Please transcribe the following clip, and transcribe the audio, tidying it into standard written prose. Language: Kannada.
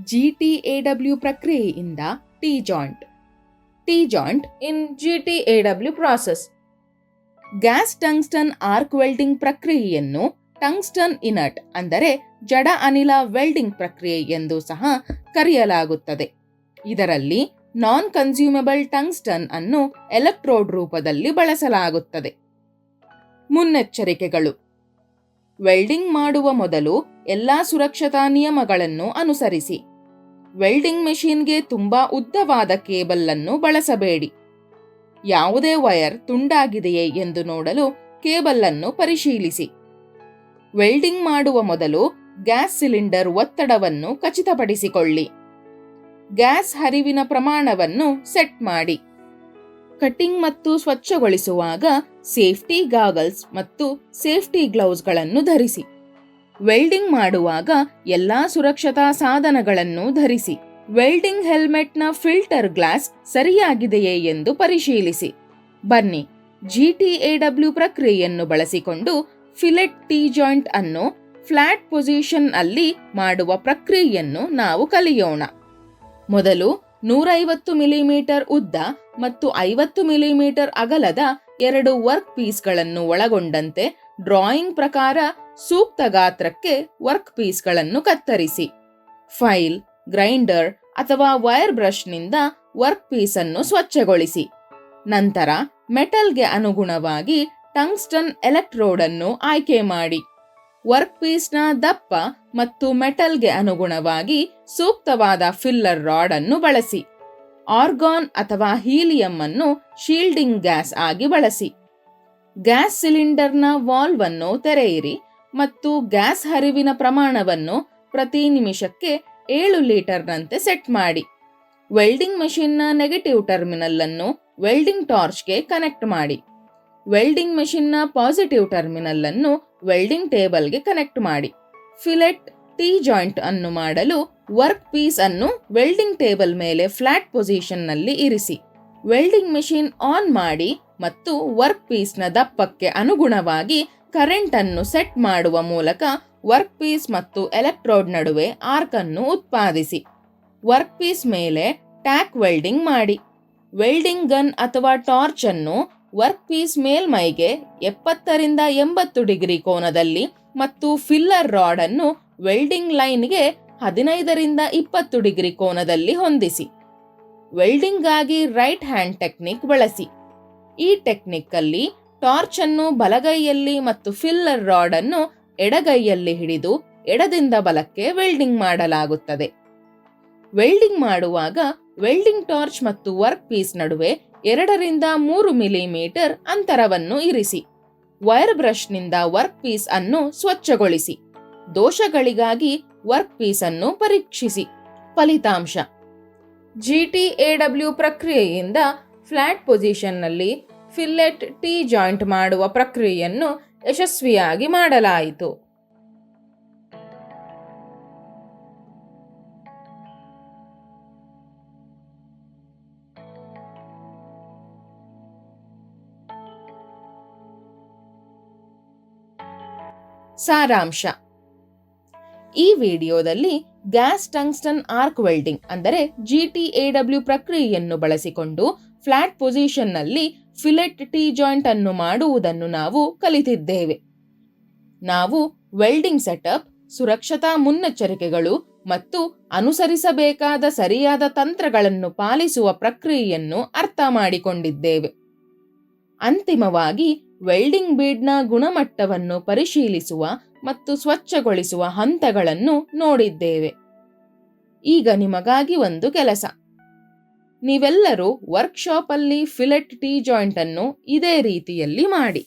GTAW ಪ್ರಕ್ರಿಯೆಯಿಂದ T-joint. T-joint in GTAW process. Gas tungsten arc welding ಪ್ರಕ್ರಿಯೆಯನ್ನು ಟಂಗ್ಸ್ಟನ್ ಇನರ್ಟ್ ಅಂದರೆ ಜಡ ಅನಿಲ ವೆಲ್ಡಿಂಗ್ ಪ್ರಕ್ರಿಯೆ ಎಂದು ಸಹ ಕರೆಯಲಾಗುತ್ತದೆ. ಇದರಲ್ಲಿ ನಾನ್ ಕನ್ಸ್ಯೂಮಬಲ್ ಟಂಗ್ಸ್ಟನ್ ಅನ್ನು ಎಲೆಕ್ಟ್ರೋಡ್ ರೂಪದಲ್ಲಿ ಬಳಸಲಾಗುತ್ತದೆ. ಮುನ್ನೆಚ್ಚರಿಕೆಗಳು: ವೆಲ್ಡಿಂಗ್ ಮಾಡುವ ಮೊದಲು ಎಲ್ಲಾ ಸುರಕ್ಷತಾ ನಿಯಮಗಳನ್ನು ಅನುಸರಿಸಿ. ವೆಲ್ಡಿಂಗ್ ಮೆಷಿನ್ಗೆ ತುಂಬಾ ಉದ್ದವಾದ ಕೇಬಲ್ ಅನ್ನು ಬಳಸಬೇಡಿ. ಯಾವುದೇ ವೈರ್ ತುಂಡಾಗಿದೆಯೇ ಎಂದು ನೋಡಲು ಕೇಬಲ್ ಅನ್ನು ಪರಿಶೀಲಿಸಿ. ವೆಲ್ಡಿಂಗ್ ಮಾಡುವ ಮೊದಲು ಗ್ಯಾಸ್ ಸಿಲಿಂಡರ್ ಒತ್ತಡವನ್ನು ಖಚಿತಪಡಿಸಿಕೊಳ್ಳಿ. ಗ್ಯಾಸ್ ಹರಿವಿನ ಪ್ರಮಾಣವನ್ನು ಸೆಟ್ ಮಾಡಿ. ಕಟಿಂಗ್ ಮತ್ತು ಸ್ವಚ್ಛಗೊಳಿಸುವಾಗ ಸೇಫ್ಟಿ ಗಾಗಲ್ಸ್ ಮತ್ತು ಸೇಫ್ಟಿ ಗ್ಲೌಸ್ಗಳನ್ನು ಧರಿಸಿ. ವೆಲ್ಡಿಂಗ್ ಮಾಡುವಾಗ ಎಲ್ಲಾ ಸುರಕ್ಷತಾ ಸಾಧನಗಳನ್ನು ಧರಿಸಿ. ವೆಲ್ಡಿಂಗ್ ಹೆಲ್ಮೆಟ್ನ ಫಿಲ್ಟರ್ ಗ್ಲಾಸ್ ಸರಿಯಾಗಿದೆಯೇ ಎಂದು ಪರಿಶೀಲಿಸಿ. ಬನ್ನಿ, GTAW ಪ್ರಕ್ರಿಯೆಯನ್ನು ಬಳಸಿಕೊಂಡು ಫಿಲೆಟ್ T-ಜಾಯಿಂಟ್ ಅನ್ನು ಫ್ಲಾಟ್ ಪೊಸಿಷನ್ ಅಲ್ಲಿ ಮಾಡುವ ಪ್ರಕ್ರಿಯೆಯನ್ನು ನಾವು ಕಲಿಯೋಣ. ಮೊದಲು 150 ಮಿಲಿಮೀಟರ್ ಉದ್ದ ಮತ್ತು 50 ಮಿಲಿಮೀಟರ್ ಅಗಲದ 2 ವರ್ಕ್ ಪೀಸ್ಗಳನ್ನು ಒಳಗೊಂಡಂತೆ ಡ್ರಾಯಿಂಗ್ ಪ್ರಕಾರ ಸೂಕ್ತ ಗಾತ್ರಕ್ಕೆ ವರ್ಕ್ ಪೀಸ್ಗಳನ್ನು ಕತ್ತರಿಸಿ. ಫೈಲ್, ಗ್ರೈಂಡರ್ ಅಥವಾ ವೈರ್ ಬ್ರಷ್ನಿಂದ ವರ್ಕ್ ಪೀಸ್ ಅನ್ನು ಸ್ವಚ್ಛಗೊಳಿಸಿ. ನಂತರ ಮೆಟಲ್ಗೆ ಅನುಗುಣವಾಗಿ ಟಂಗ್ಸ್ಟನ್ ಎಲೆಕ್ಟ್ರೋಡ್ ಅನ್ನು ಆಯ್ಕೆ ಮಾಡಿ. ವರ್ಕ್ ಪೀಸ್ನ ದಪ್ಪ ಮತ್ತು ಮೆಟಲ್ಗೆ ಅನುಗುಣವಾಗಿ ಸೂಕ್ತವಾದ ಫಿಲ್ಲರ್ ರಾಡ್ ಅನ್ನು ಬಳಸಿ. ಆರ್ಗಾನ್ ಅಥವಾ ಹೀಲಿಯಂ ಅನ್ನು ಶೀಲ್ಡಿಂಗ್ ಗ್ಯಾಸ್ ಆಗಿ ಬಳಸಿ. ಗ್ಯಾಸ್ ಸಿಲಿಂಡರ್ನ ವಾಲ್ವ್ ಅನ್ನು ತೆರೆಯಿರಿ ಮತ್ತು ಗ್ಯಾಸ್ ಹರಿವಿನ ಪ್ರಮಾಣವನ್ನು ಪ್ರತಿ ನಿಮಿಷಕ್ಕೆ 7 ಲೀಟರ್ನಂತೆ ಸೆಟ್ ಮಾಡಿ. ವೆಲ್ಡಿಂಗ್ ಮೆಷಿನ್ನ ನೆಗೆಟಿವ್ ಟರ್ಮಿನಲ್ ಅನ್ನು ವೆಲ್ಡಿಂಗ್ ಟಾರ್ಚ್ಗೆ ಕನೆಕ್ಟ್ ಮಾಡಿ. ವೆಲ್ಡಿಂಗ್ ಮೆಷಿನ್ನ ಪಾಸಿಟಿವ್ ಟರ್ಮಿನಲ್ ಅನ್ನು ವೆಲ್ಡಿಂಗ್ ಟೇಬಲ್ಗೆ ಕನೆಕ್ಟ್ ಮಾಡಿ. ಫಿಲೆಟ್ T-ಜಾಯಿಂಟ್ ಅನ್ನು ಮಾಡಲು ವರ್ಕ್ ಪೀಸ್ ಅನ್ನು ವೆಲ್ಡಿಂಗ್ ಟೇಬಲ್ ಮೇಲೆ ಫ್ಲಾಟ್ ಪೊಸಿಷನ್ನಲ್ಲಿ ಇರಿಸಿ. ವೆಲ್ಡಿಂಗ್ ಮೆಷಿನ್ ಆನ್ ಮಾಡಿ ಮತ್ತು ವರ್ಕ್ ಪೀಸ್ನ ದಪ್ಪಕ್ಕೆ ಅನುಗುಣವಾಗಿ ಕರೆಂಟ್ ಅನ್ನು ಸೆಟ್ ಮಾಡುವ ಮೂಲಕ ವರ್ಕ್ ಪೀಸ್ ಮತ್ತು ಎಲೆಕ್ಟ್ರೋಡ್ ನಡುವೆ ಆರ್ಕ್ ಅನ್ನು ಉತ್ಪಾದಿಸಿ. ವರ್ಕ್ ಪೀಸ್ ಮೇಲೆ ಟ್ಯಾಕ್ ವೆಲ್ಡಿಂಗ್ ಮಾಡಿ. ವೆಲ್ಡಿಂಗ್ ಗನ್ ಅಥವಾ ಟಾರ್ಚ್ ಅನ್ನು ವರ್ಕ್ ಪೀಸ್ ಮೇಲ್ಮೈಗೆ 70 ರಿಂದ 80 ಡಿಗ್ರಿ ಕೋನದಲ್ಲಿ ಮತ್ತು ಫಿಲ್ಲರ್ ರಾಡ್ ಅನ್ನು ವೆಲ್ಡಿಂಗ್ ಲೈನ್ಗೆ 15 ರಿಂದ 20 ಡಿಗ್ರಿ ಕೋನದಲ್ಲಿ ಹೊಂದಿಸಿ. ವೆಲ್ಡಿಂಗ್ ಆಗಿ ರೈಟ್ ಹ್ಯಾಂಡ್ ಟೆಕ್ನಿಕ್ ಬಳಸಿ. ಈ ಟೆಕ್ನಿಕ್ ಅಲ್ಲಿ ಟಾರ್ಚ್ ಅನ್ನು ಬಲಗೈಯಲ್ಲಿ ಮತ್ತು ಫಿಲ್ಲರ್ ರಾಡ್ ಅನ್ನು ಎಡಗೈಯಲ್ಲಿ ಹಿಡಿದು ಎಡದಿಂದ ಬಲಕ್ಕೆ ವೆಲ್ಡಿಂಗ್ ಮಾಡಲಾಗುತ್ತದೆ. ವೆಲ್ಡಿಂಗ್ ಮಾಡುವಾಗ ವೆಲ್ಡಿಂಗ್ ಟಾರ್ಚ್ ಮತ್ತು ವರ್ಕ್ ಪೀಸ್ ನಡುವೆ 2 ರಿಂದ 3 ಮಿಲಿಮೀಟರ್ ಅಂತರವನ್ನು ಇರಿಸಿ. ವೈರ್ ಬ್ರಷ್ನಿಂದ ವರ್ಕ್ ಪೀಸ್ ಅನ್ನು ಸ್ವಚ್ಛಗೊಳಿಸಿ. ದೋಷಗಳಿಗಾಗಿ ವರ್ಕ್ ಪೀಸ್ ಅನ್ನು ಪರೀಕ್ಷಿಸಿ. ಫಲಿತಾಂಶ: GTAW ಪ್ರಕ್ರಿಯೆಯಿಂದ ಫ್ಲಾಟ್ ಪೊಸಿಷನ್ನಲ್ಲಿ ಫಿಲೆಟ್ T-ಜಾಯಿಂಟ್ ಮಾಡುವ ಪ್ರಕ್ರಿಯೆಯನ್ನು ಯಶಸ್ವಿಯಾಗಿ ಮಾಡಲಾಯಿತು. ಸಾರಾಂಶ: ಈ ವಿಡಿಯೋದಲ್ಲಿ ಗ್ಯಾಸ್ ಟಂಗ್ಸ್ಟನ್ ಆರ್ಕ್ ವೆಲ್ಡಿಂಗ್ ಅಂದರೆ GTAW ಪ್ರಕ್ರಿಯೆಯನ್ನು ಬಳಸಿಕೊಂಡು ಫ್ಲಾಟ್ ಪೊಸಿಷನ್ನಲ್ಲಿ ಫಿಲೆಟ್ T-ಜಾಯಿಂಟ್ ಅನ್ನು ಮಾಡುವುದನ್ನು ನಾವು ಕಲಿತಿದ್ದೇವೆ. ನಾವು ವೆಲ್ಡಿಂಗ್ ಸೆಟಪ್, ಸುರಕ್ಷತಾ ಮುನ್ನೆಚ್ಚರಿಕೆಗಳು ಮತ್ತು ಅನುಸರಿಸಬೇಕಾದ ಸರಿಯಾದ ತಂತ್ರಗಳನ್ನು ಪಾಲಿಸುವ ಪ್ರಕ್ರಿಯೆಯನ್ನು ಅರ್ಥ ಮಾಡಿಕೊಂಡಿದ್ದೇವೆ. ಅಂತಿಮವಾಗಿ ವೆಲ್ಡಿಂಗ್ ಬೀಡ್ನ ಗುಣಮಟ್ಟವನ್ನು ಪರಿಶೀಲಿಸುವ ಮತ್ತು ಸ್ವಚ್ಛಗೊಳಿಸುವ ಹಂತಗಳನ್ನು ನೋಡಿದ್ದೇವೆ. ಈಗ ನಿಮಗಾಗಿ ಒಂದು ಕೆಲಸ. ನೀವೆಲ್ಲರೂ ವರ್ಕ್ಶಾಪ್ ಅಲ್ಲಿ ಫಿಲೆಟ್ T-ಜಾಯಿಂಟ್ ಅನ್ನು ಇದೇ ರೀತಿಯಲ್ಲಿ ಮಾಡಿ.